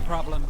problem.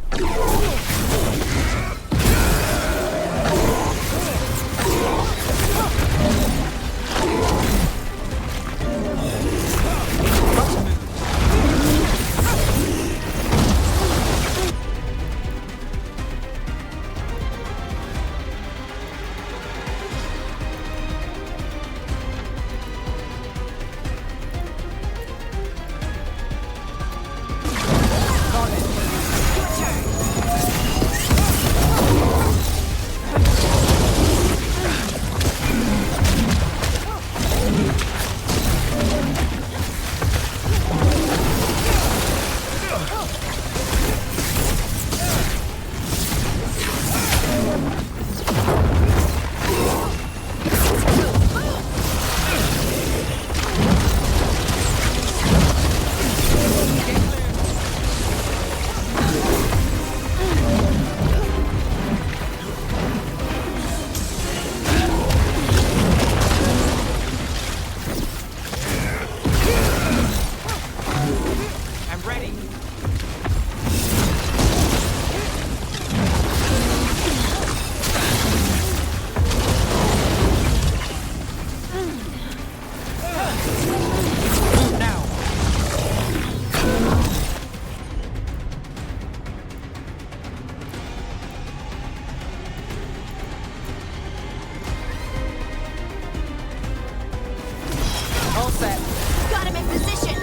Got him in position!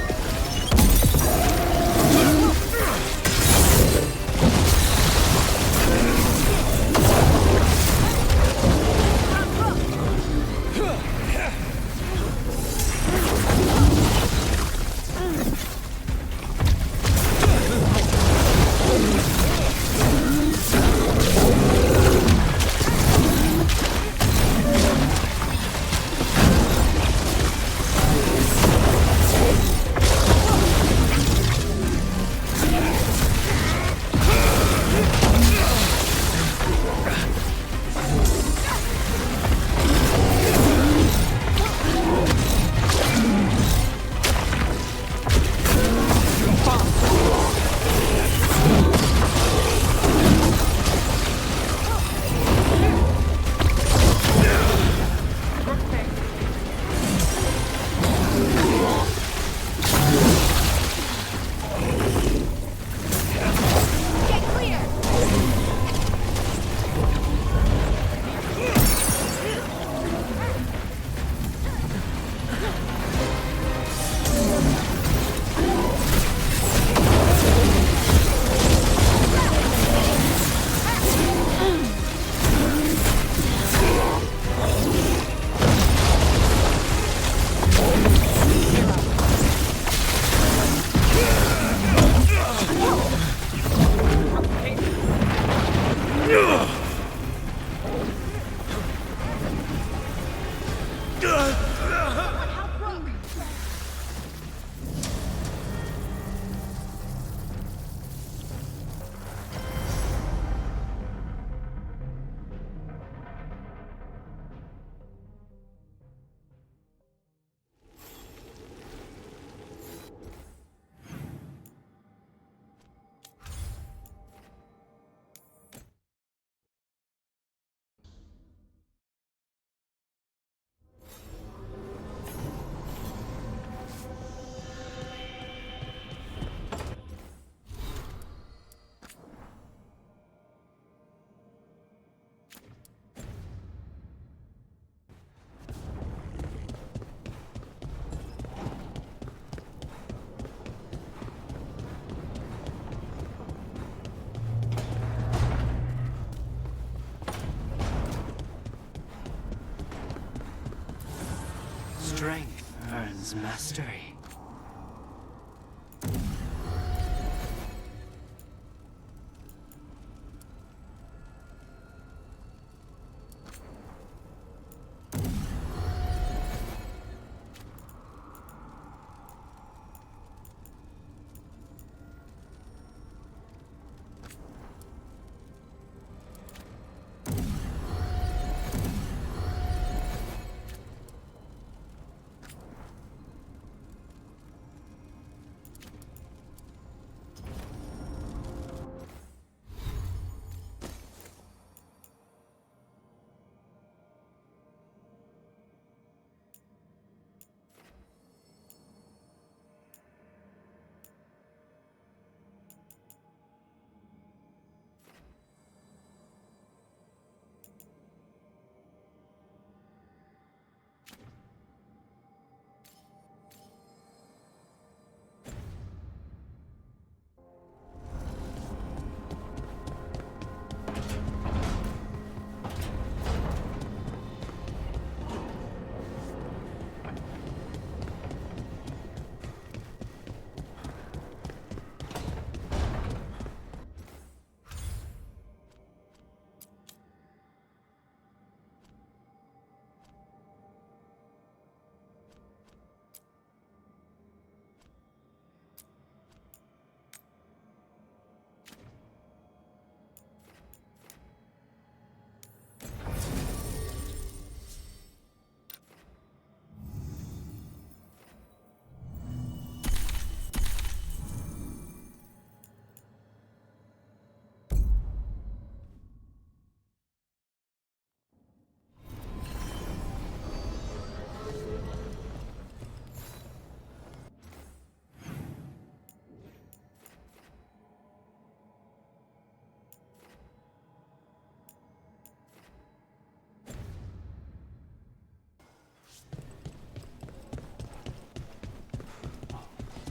Strength earns mastery.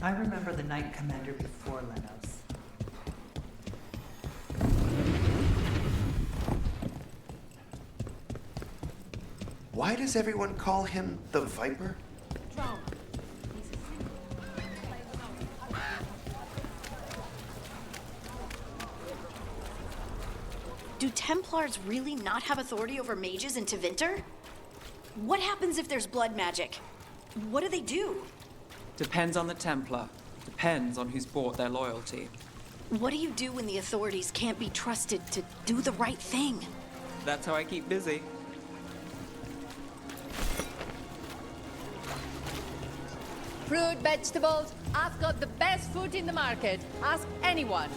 I remember the Knight Commander before Lenos. Why does everyone call him the Viper? Do Templars really not have authority over mages in Tevinter? What happens if there's blood magic? What do they do? Depends on the Templar. Depends on who's bought their loyalty. What do you do when the authorities can't be trusted to do the right thing? That's how I keep busy. Fruit, vegetables, I've got the best food in the market. Ask anyone.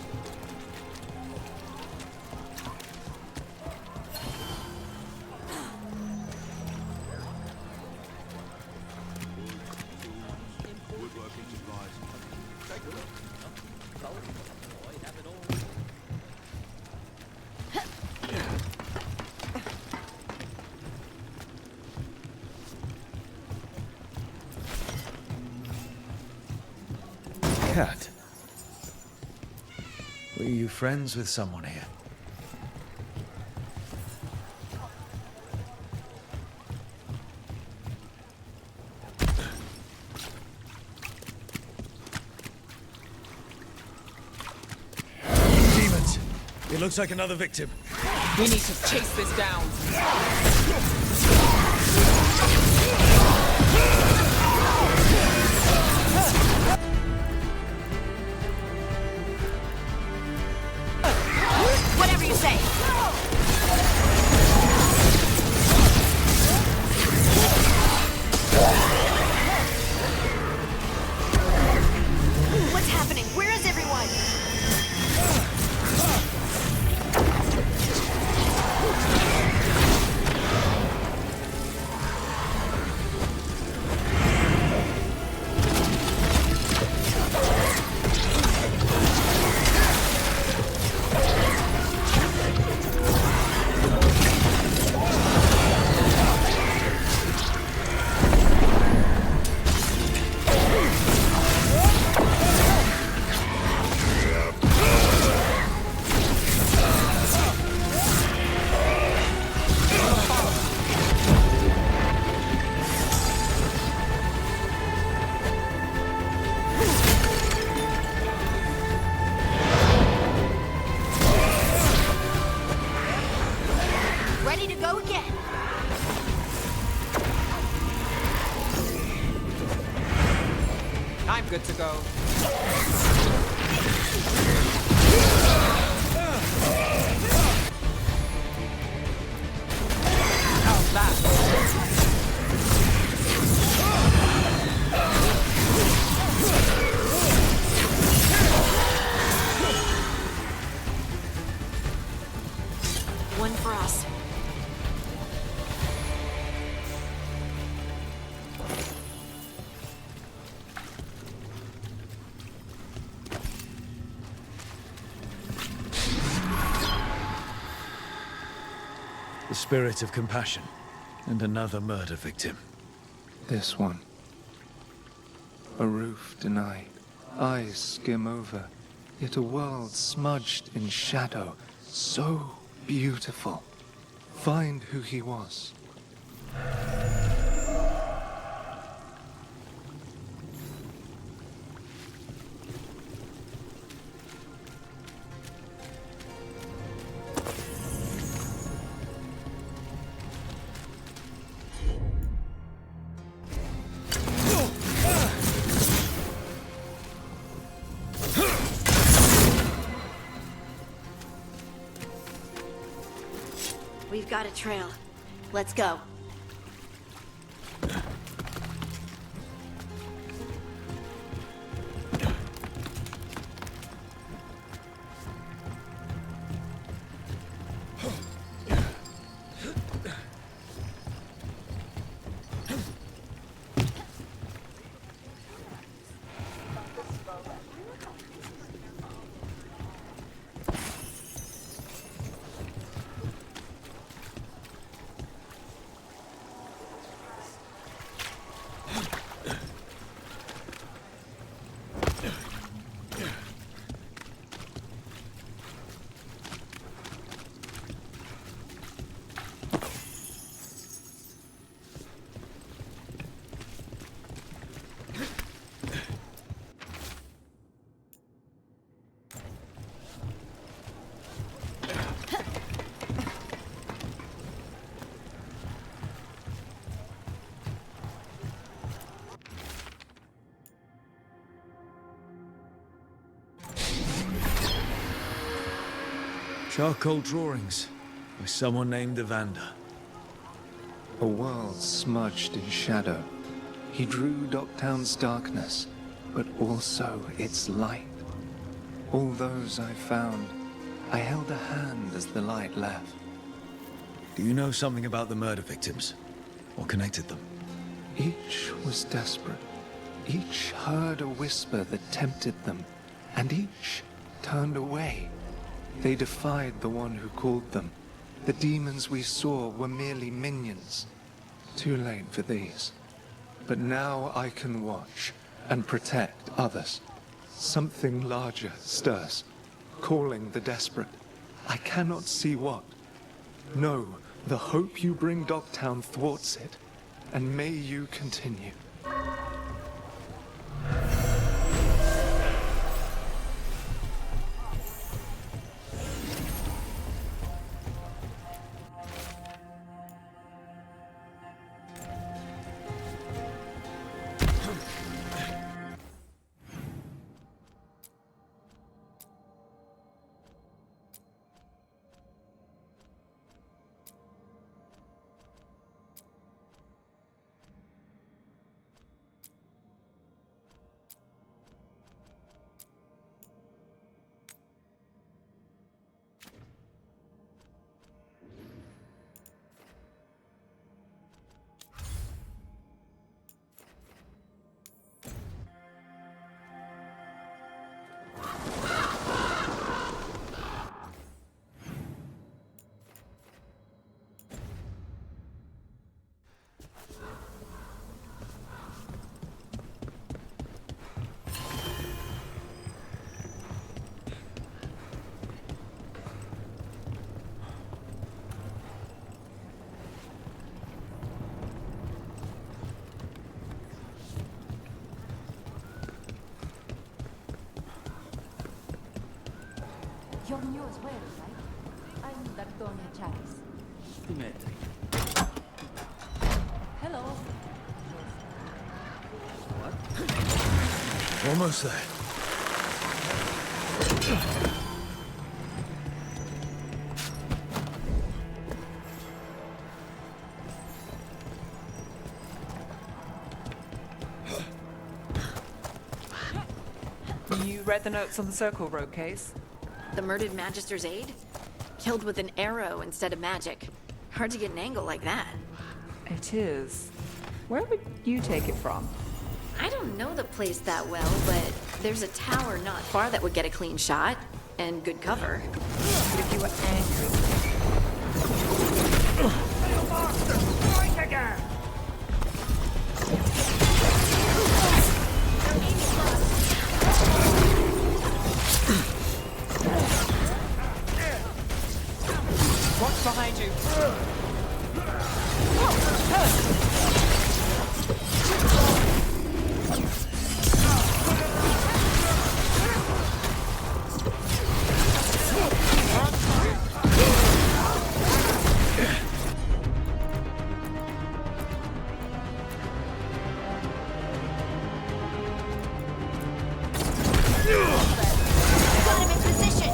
Cat. Were you friends with someone here? Demons! It looks like another victim. We need to chase this down. Whatever you say. What's happening? Where is everyone? Ready to go again. I'm good to go. How's that? One for us. The spirit of compassion. And another murder victim. This one. A roof denied, eyes skim over, yet a world smudged in shadow, so beautiful. Find who he was. We've got a trail. Let's go. Charcoal drawings by someone named Evander. A world smudged in shadow. He drew Docktown's darkness, but also its light. All those I found, I held a hand as the light left. Do you know something about the murder victims? Or connected them? Each was desperate. Each heard a whisper that tempted them, and each turned away. They defied the one who called them. The demons we saw were merely minions. Too late for these. But now I can watch and protect others. Something larger stirs, calling the desperate. I cannot see what. No, the hope you bring Docktown thwarts it, and may you continue. You're new as well, right? I'm Dartonia Charis. Hello. Almost there. You read the notes on the Circle Road case? The murdered Magister's aide? Killed with an arrow instead of magic. Hard to get an angle like that. It is. Where would you take it from? I don't know the place that well, but there's a tower not far that would get a clean shot. And good cover. But if you were angry... Watch behind you. Got him in position!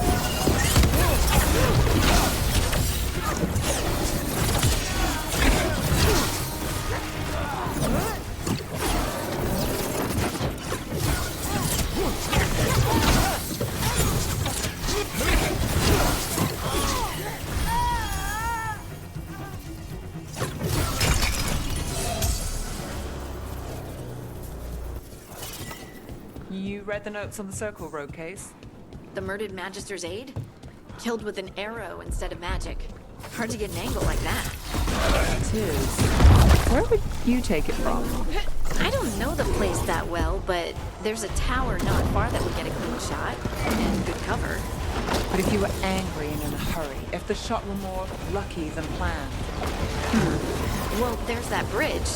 You read the notes on the Circle Road case? The murdered Magister's aide? Killed with an arrow instead of magic. Hard to get an angle like that. It is. Where would you take it from? I don't know the place that well, but there's a tower not far that would get a clean shot. And good cover. But if you were angry and in a hurry, if the shot were more lucky than planned. Well, there's that bridge.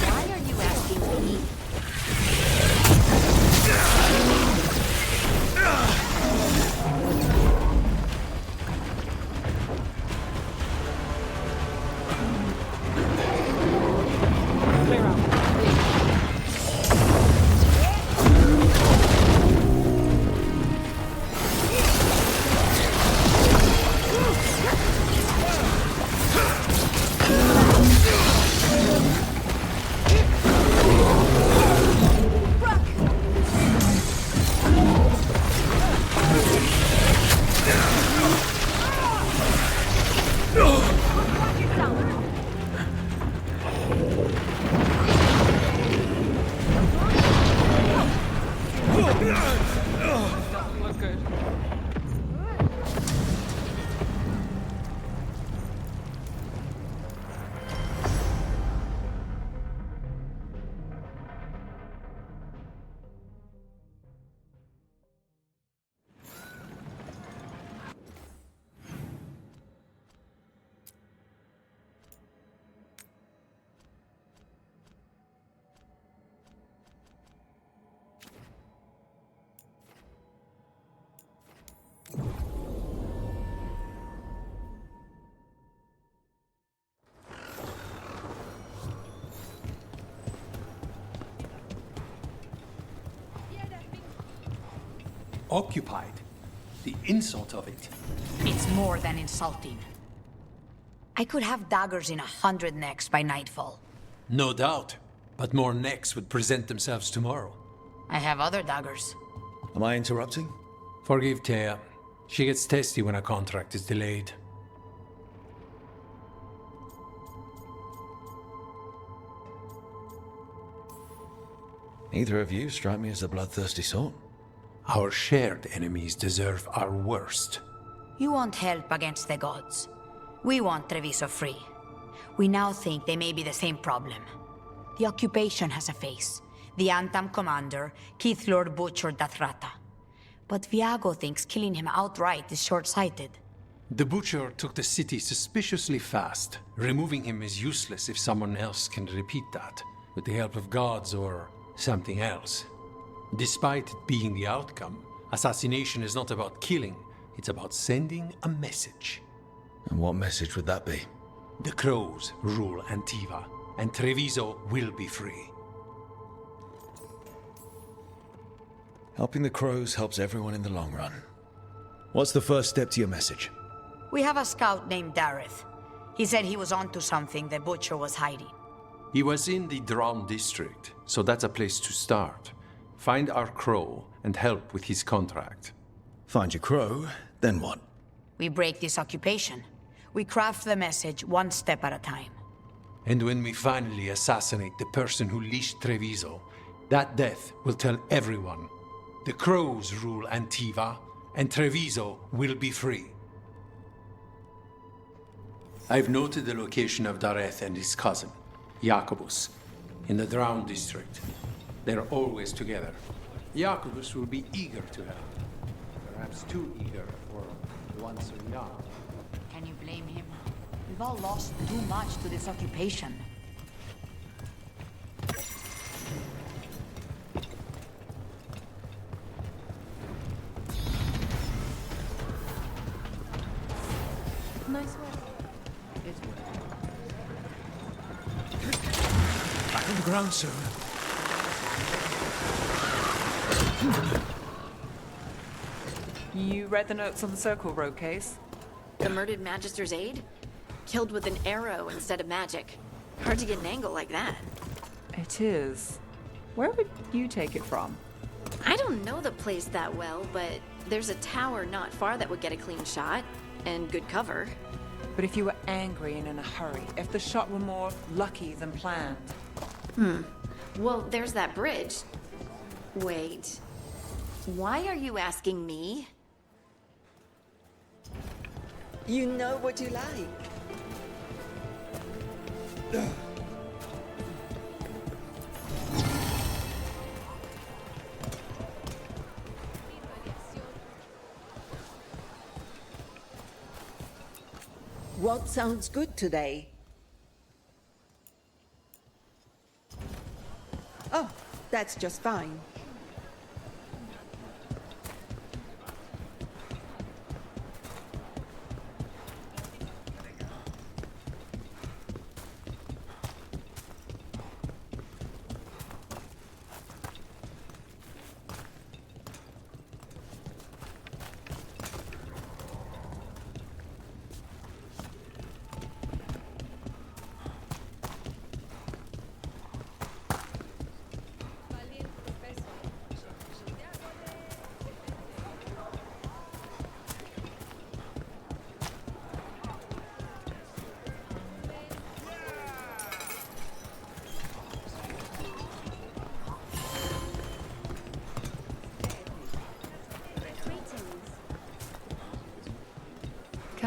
Why are you asking me? Clear out. Doesn't look good. Occupied. The insult of it. It's more than insulting. I could have daggers in 100 necks by nightfall. No doubt. But more necks would present themselves tomorrow. I have other daggers. Am I interrupting? Forgive Thea. She gets testy when a contract is delayed. Neither of you strike me as a bloodthirsty sort. Our shared enemies deserve our worst. You want help against the gods. We want Treviso free. We now think they may be the same problem. The occupation has a face. The Antam commander, Keith Lord butchered Dathrata. But Viago thinks killing him outright is short-sighted. The Butcher took the city suspiciously fast. Removing him is useless if someone else can repeat that, with the help of gods or something else. Despite it being the outcome, assassination is not about killing, it's about sending a message. And what message would that be? The Crows rule Antiva, and Treviso will be free. Helping the crows helps everyone in the long run. What's the first step to your message? We have a scout named Dareth. He said he was onto something the Butcher was hiding. He was in the Drown district, so that's a place to start. Find our crow and help with his contract. Find your crow, then what? We break this occupation. We craft the message one step at a time. And when we finally assassinate the person who leashed Treviso, that death will tell everyone. The crows rule Antiva, and Treviso will be free. I've noted the location of Dareth and his cousin, Jacobus, in the Drown district. They're always together. Jacobus will be eager to help. Perhaps too eager for one so young. Can you blame him? We've all lost too much to this occupation. Nice work. Back on the ground soon. You read the notes on the Circle Road case? The murdered Magister's aide? Killed with an arrow instead of magic. Hard to get an angle like that. It is. Where would you take it from? I don't know the place that well, but there's a tower not far that would get a clean shot. And good cover. But if you were angry and in a hurry, if the shot were more lucky than planned. Well, there's that bridge. Wait. Why are you asking me? You know what you like. What sounds good today? Oh, that's just fine.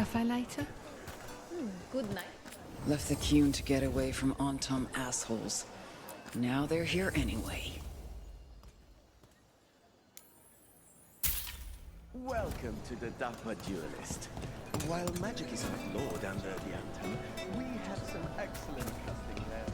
cafe later? Good night. Left the Cune to get away from Antum assholes. Now they're here anyway. Welcome to the Dapper Duelist. While magic is outlawed under the Anthem, we have some excellent casting there.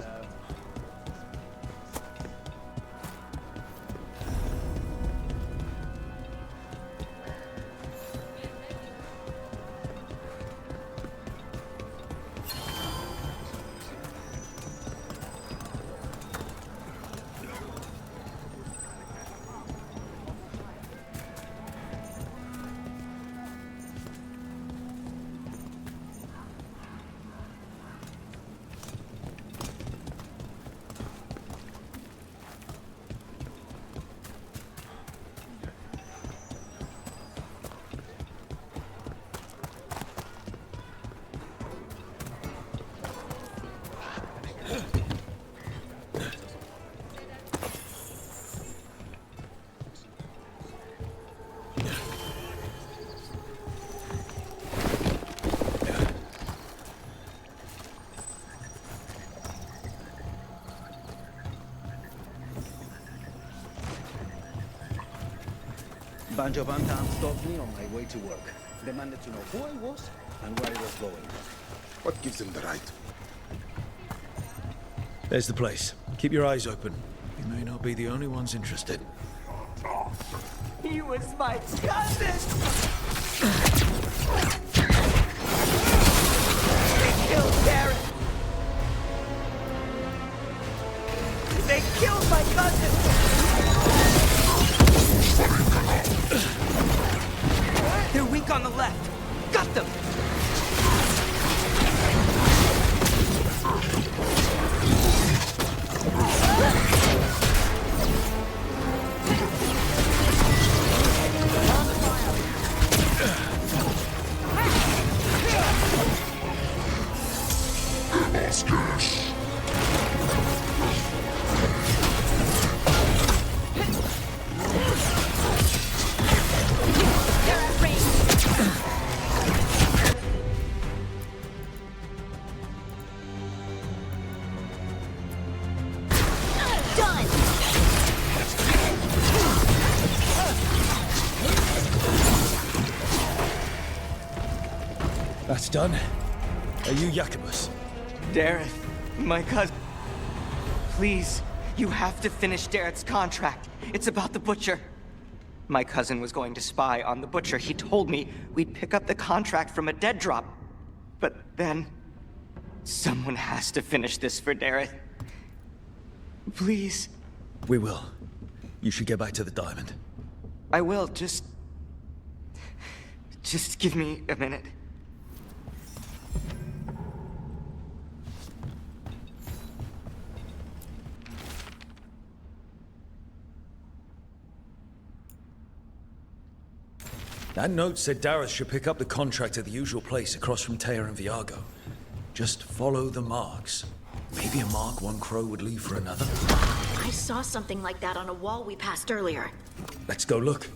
Banjo Bantam stopped me on my way to work. Demanded to know who I was and where I was going. What gives him the right? There's the place. Keep your eyes open. You may not be the only ones interested. He was my cousin! They killed Darren! They killed my cousin! They're weak on the left. Got them! That's done. Are you Jacobus? Dareth, my cousin. Please, you have to finish Dareth's contract. It's about the Butcher. My cousin was going to spy on the Butcher. He told me we'd pick up the contract from a dead drop. But then, someone has to finish this for Dareth. Please. We will. You should get back to the diamond. I will, just give me a minute. That note said Dareth should pick up the contract at the usual place across from Teir and Viago. Just follow the marks. Maybe a mark one crow would leave for another. I saw something like that on a wall we passed earlier. Let's go look.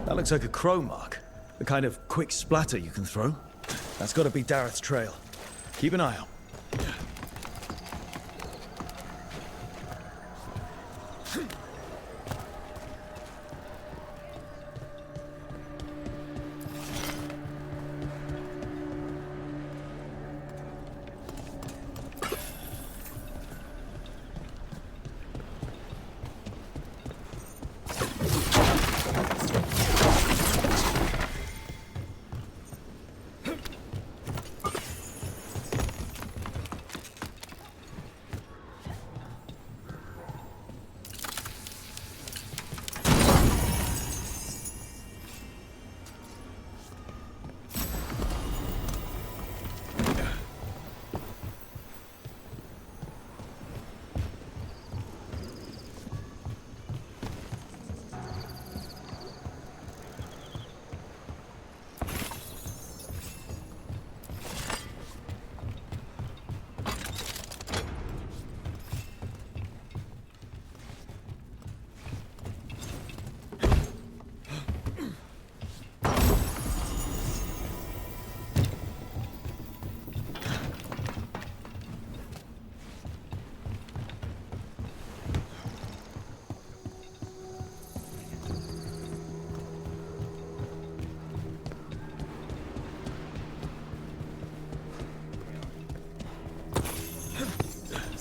That looks like a crow mark. The kind of quick splatter you can throw. That's got to be Dareth's trail. Keep an eye out.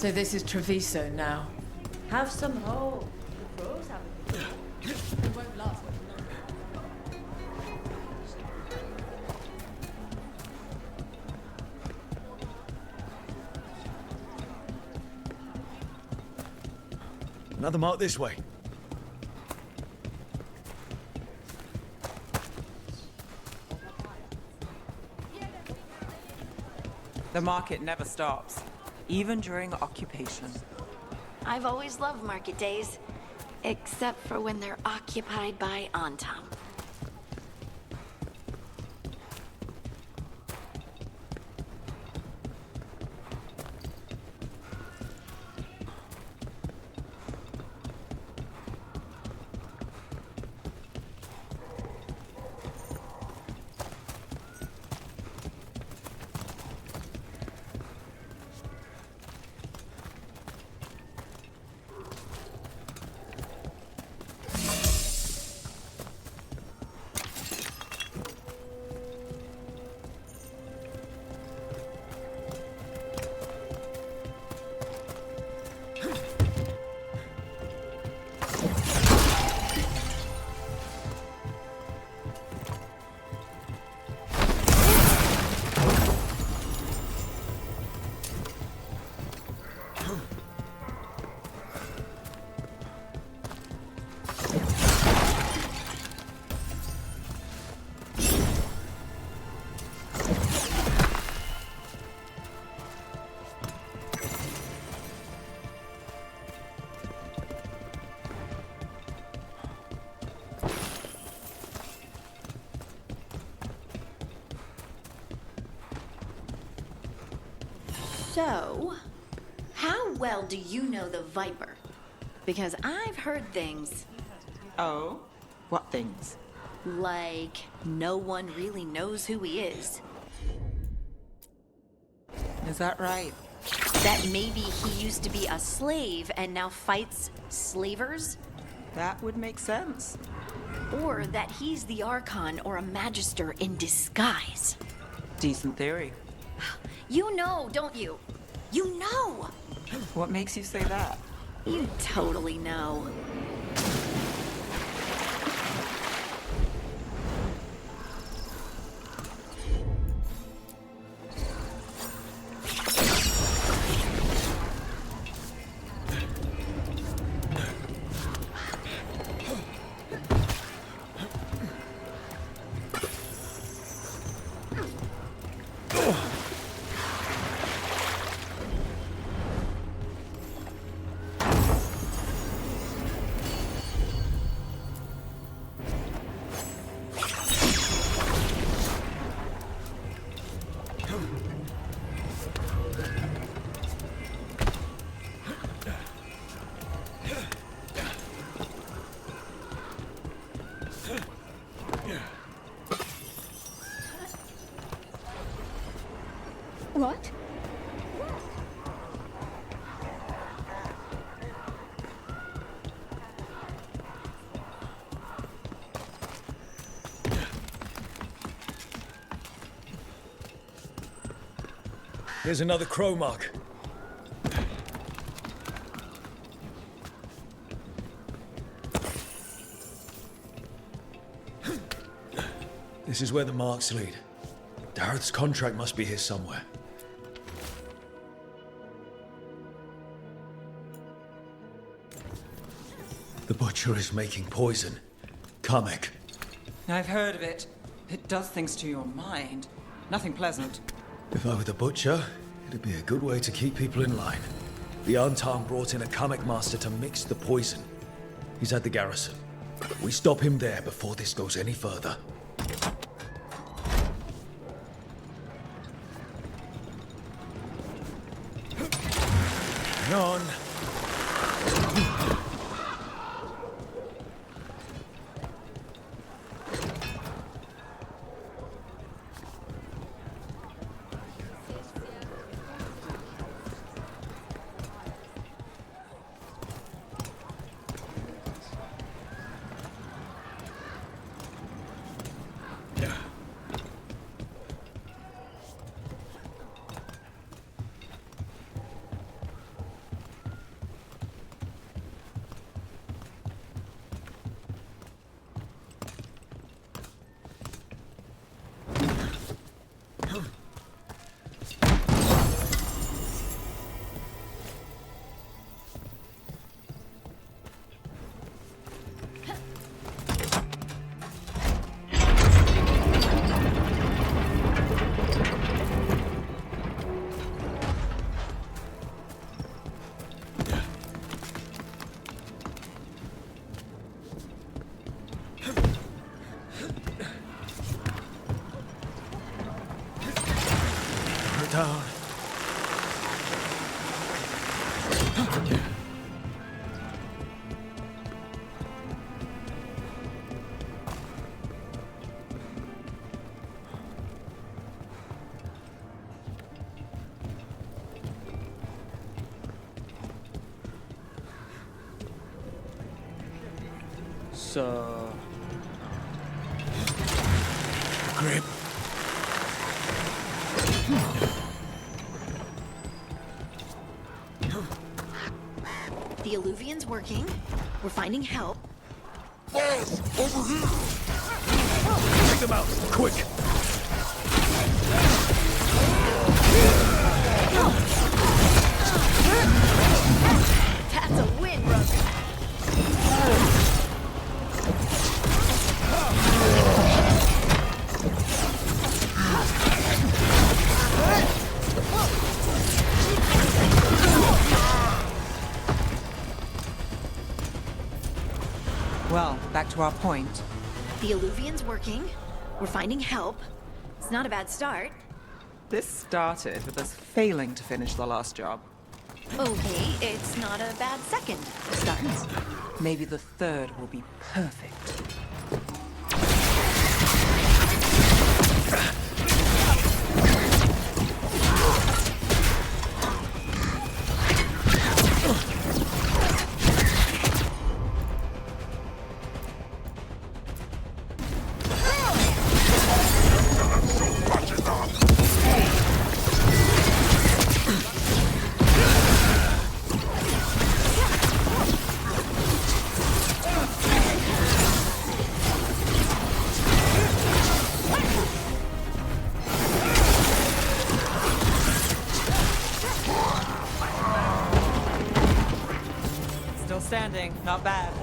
So this is Treviso now. Have some hope. The pros haven't. It won't last. Another mark this way. The market never stops, even during occupation. I've always loved market days, except for when they're occupied by Antam. So, how well do you know the Viper? Because I've heard things. Oh? What things? Like, no one really knows who he is. Is that right? That maybe he used to be a slave and now fights slavers? That would make sense. Or that he's the Archon or a Magister in disguise. Decent theory. You know, don't you? You know! What makes you say that? You totally know. What? Here's another crow mark. This is where the marks lead. Dareth's contract must be here somewhere. The Butcher is making poison. Kamek. I've heard of it. It does things to your mind. Nothing pleasant. If I were the Butcher, it'd be a good way to keep people in line. The Antam brought in a Kamek master to mix the poison. He's at the garrison. We stop him there before this goes any further. Hang on. town. So... Grip. The alluvian's working. We're finding help. Over here! Take them out, quick! That's a win, brother. Well, back to our point. The alluvian's working. We're finding help. It's not a bad start. This started with us failing to finish the last job. Okay, it's not a bad second start. Maybe the third will be perfect. Standing, not bad.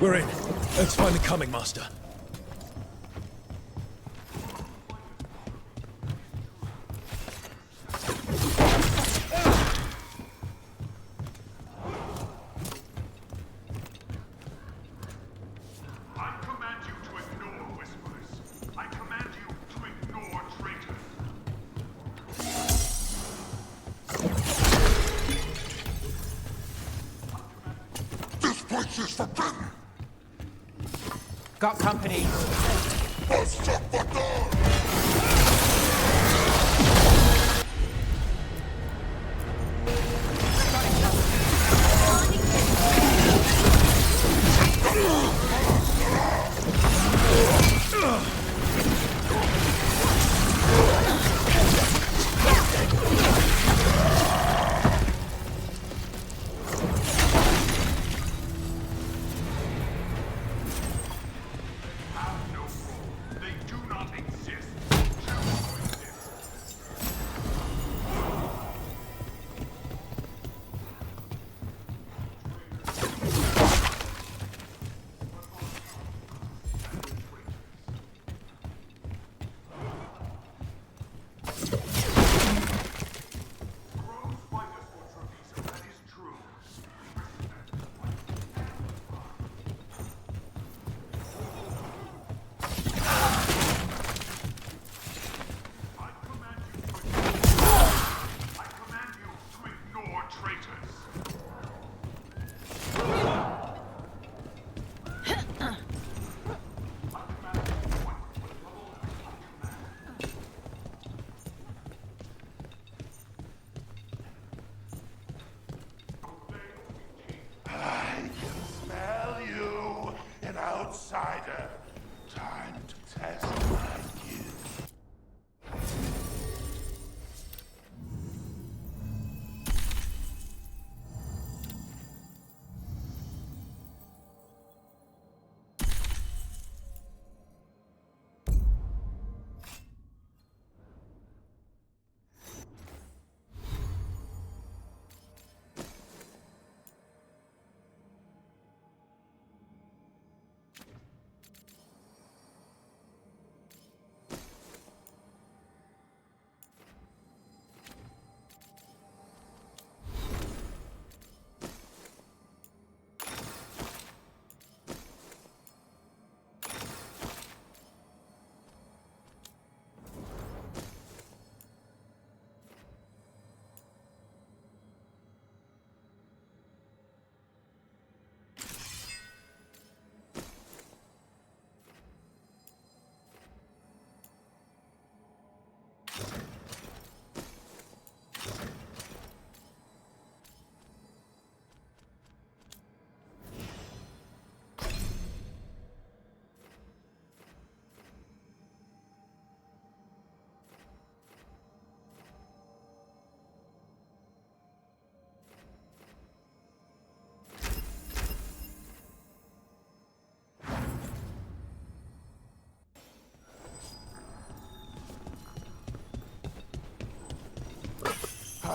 We're in. Let's find the coming master. Got company.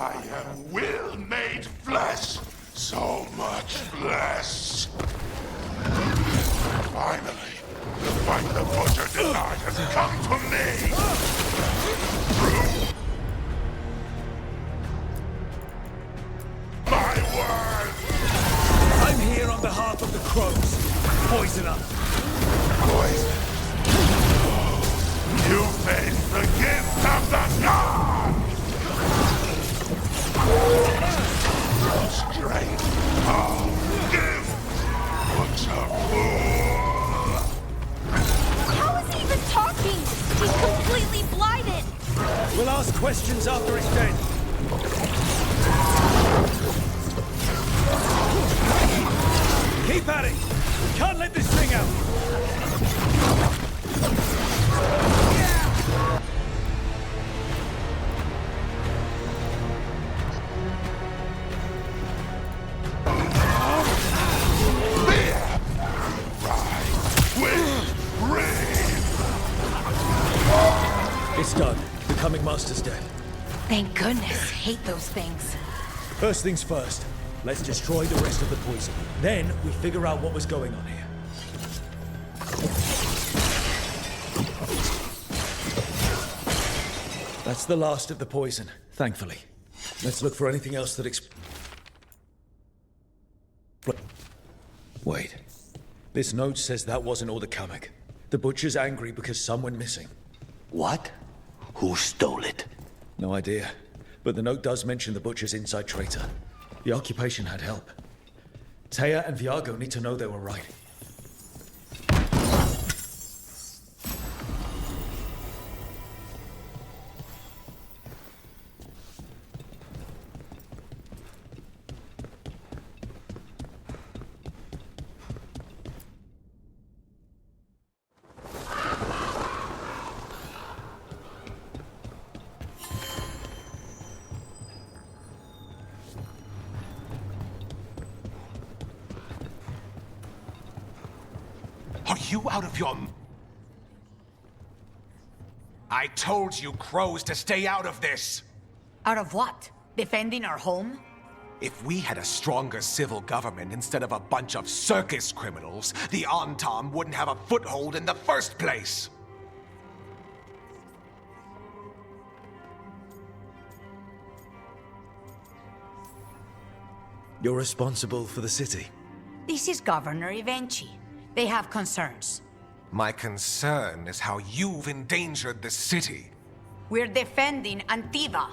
I am will made flesh. So much flesh. Finally, the fight the Butcher denied has come to me. Through my word. I'm here on behalf of the crows. Poison up. Poison. You face the gift of the god! Strength of gift! Butcher fool! How is he even talking? He's completely blinded! We'll ask questions after he's dead. Keep at it! We can't let this thing out! It's done. The coming master's dead. Thank goodness. Hate those things. First things first. Let's destroy the rest of the poison. Then we figure out what was going on here. That's the last of the poison, thankfully. Let's look for anything else that Wait. This note says that wasn't all the Kamek. The Butcher's angry because some went missing. What? Who stole it? No idea. But the note does mention the Butcher's inside traitor. The occupation had help. Taya and Viago need to know they were right. Are you out of your... I told you, crows, to stay out of this! Out of what? Defending our home? If we had a stronger civil government instead of a bunch of circus criminals, the Antam wouldn't have a foothold in the first place! You're responsible for the city. This is Governor Evenchi. They have concerns. My concern is how you've endangered the city. We're defending Antiva.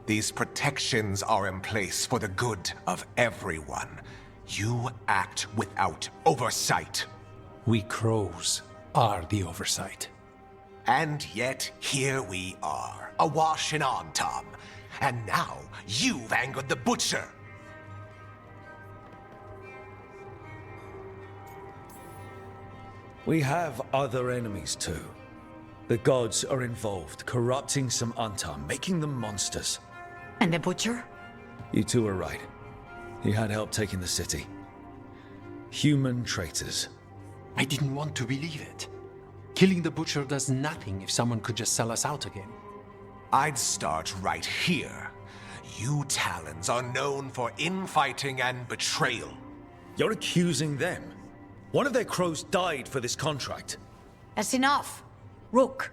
These protections are in place for the good of everyone. You act without oversight. We crows are the oversight. And yet, here we are, awash in Antam. And now, you've angered the Butcher. We have other enemies too. The gods are involved, corrupting some Antam, making them monsters. And the Butcher? You two are right. He had help taking the city. Human traitors. I didn't want to believe it. Killing the Butcher does nothing if someone could just sell us out again. I'd start right here. You Talons are known for infighting and betrayal. You're accusing them? One of their crows died for this contract. That's enough. Rook,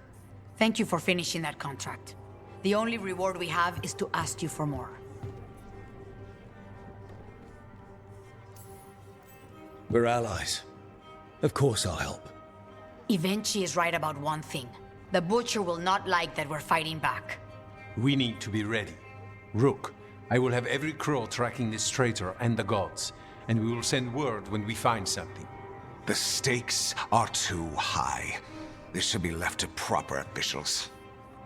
thank you for finishing that contract. The only reward we have is to ask you for more. We're allies. Of course I'll help. Evenchi is right about one thing. The Butcher will not like that we're fighting back. We need to be ready. Rook, I will have every crow tracking this traitor and the gods, and we will send word when we find something. The stakes are too high. This should be left to proper officials.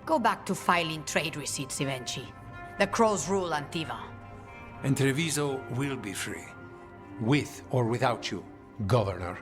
Go back to filing trade receipts, Evenchi. The crows rule Antiva. And Treviso will be free. With or without you, Governor.